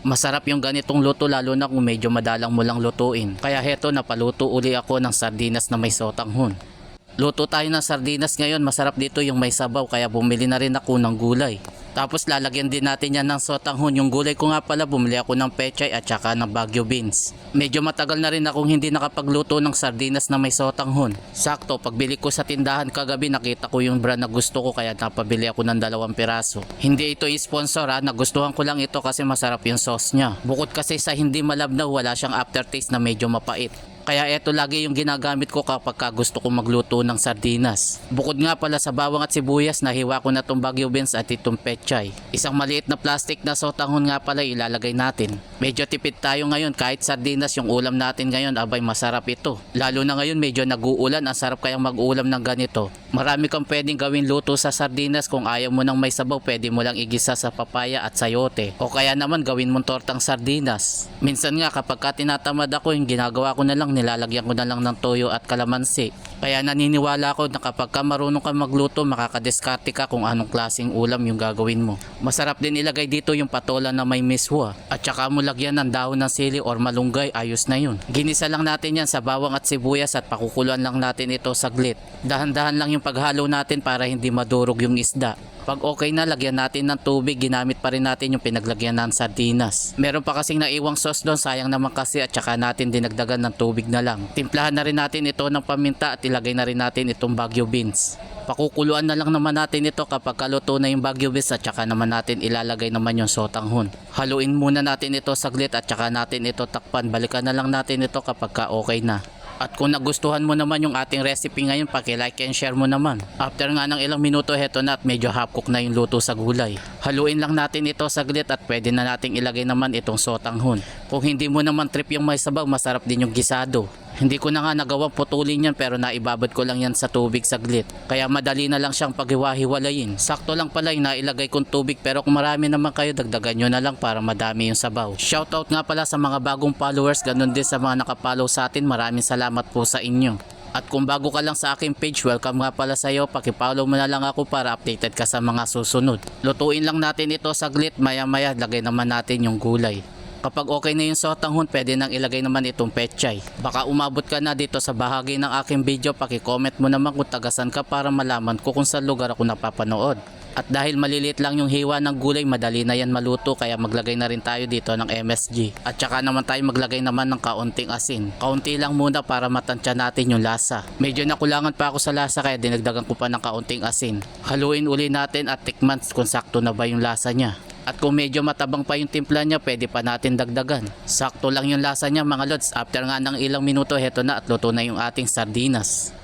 Masarap yung ganitong luto lalo na kung medyo madalang mo lang lutuin. Kaya heto, napaluto uli ako ng sardinas na may sotanghon. Luto tayo ng sardinas ngayon, masarap dito yung may sabaw kaya bumili na rin ako ng gulay. Tapos lalagyan din natin yan ng sotanghon. Yung gulay ko nga pala, bumili ako ng pechay at saka ng Baguio beans. Medyo matagal na rin akong hindi nakapagluto ng sardinas na may sotanghon. Sakto, pagbili ko sa tindahan kagabi, nakita ko yung brand na gusto ko kaya napabili ako ng 2 piraso. Hindi ito sponsor ha, nagustuhan ko lang ito kasi masarap yung sauce niya. Bukod kasi sa hindi malabnaw, wala siyang aftertaste na medyo mapait. Kaya ito lagi yung ginagamit ko kapag gusto ko magluto ng sardinas. Bukod nga pala sa bawang at sibuyas, nahiwa ko na itong Baguio beans at itong pechay. Isang maliit na plastic na sotanghon nga pala ilalagay natin. Medyo tipid tayo ngayon, kahit sardinas yung ulam natin ngayon, abay masarap ito. Lalo na ngayon medyo nag-uulan, ang sarap kayang mag-ulam ng ganito. Marami kang pwedeng gawin luto sa sardinas. Kung ayaw mo ng may sabaw, pwede mo lang igisa sa papaya at sayote. O kaya naman gawin mong tortang sardinas. Minsan nga kapag tinatamad ako, yung ginagawa ko na lang, nilalagyan ko na lang ng toyo at kalamansi. Kaya naniniwala ako na kapag marunong ka magluto, makakadiskarte ka kung anong klaseng ulam yung gagawin mo. Masarap din ilagay dito yung patola na may miswa. At saka mo lagyan ng dahon ng sili or malunggay, ayos na yun. Ginisa lang natin yan sa bawang at sibuyas at pakukuluan lang natin ito saglit. Dahan-dahan lang yung paghalo natin para hindi madurog yung isda. Pag okay na, lagyan natin ng tubig. Ginamit pa rin natin yung pinaglagyan ng sardinas. Meron pa kasing naiwang sauce doon, sayang naman kasi, at saka natin dinagdagan ng tubig na lang. Timplahan na rin natin ito ng paminta at ilagay na rin natin itong Baguio beans. Pakukuluan na lang naman natin ito kapag kaluto na yung Baguio beans at saka naman natin ilalagay naman yung sotanghon. Haluin muna natin ito saglit at saka natin ito takpan. Balikan na lang natin ito kapag okay na. At kung nagustuhan mo naman yung ating recipe ngayon, paki-like and share mo naman. After nga ng ilang minuto, heto na at medyo half cook na yung luto sa gulay. Haluin lang natin ito saglit at pwede na nating ilagay naman itong sotanghon. Kung hindi mo naman trip yung may sabaw, masarap din yung gisado. Hindi ko na nga nagawang putulin yan pero naibabad ko lang yan sa tubig saglit. Kaya madali na lang siyang paghiwa-hiwalayin. Sakto lang pala yung nailagay kong tubig pero kung marami naman kayo, dagdagan nyo na lang para madami yung sabaw. Shoutout nga pala sa mga bagong followers, ganun din sa mga nakapollow sa atin. Maraming salamat po sa inyo. At kung bago ka lang sa aking page, welcome nga pala sa iyo. Paki-follow mo na lang ako para updated ka sa mga susunod. Lutuin lang natin ito saglit, maya-maya lagay naman natin yung gulay. Kapag okay na yung sotanghon, pwede nang ilagay naman itong pechay. Baka umabot ka na dito sa bahagi ng aking video, paki-comment mo naman kung tagasan ka para malaman ko kung saan lugar ako napapanood. At dahil maliliit lang yung hiwa ng gulay, madali na yan maluto, kaya maglagay na rin tayo dito ng MSG. At saka naman tayo maglagay naman ng kaunting asin. Kaunti lang muna para matansya natin yung lasa. Medyo nakulangan pa ako sa lasa kaya dinagdagan ko pa ng kaunting asin. Haluin uli natin at tikman kung sakto na ba yung lasa niya. At kung medyo matabang pa yung timpla niya, pwede pa natin dagdagan. Sakto lang yung lasa niya mga lods. After nga ng ilang minuto, heto na at luto na yung ating sardinas.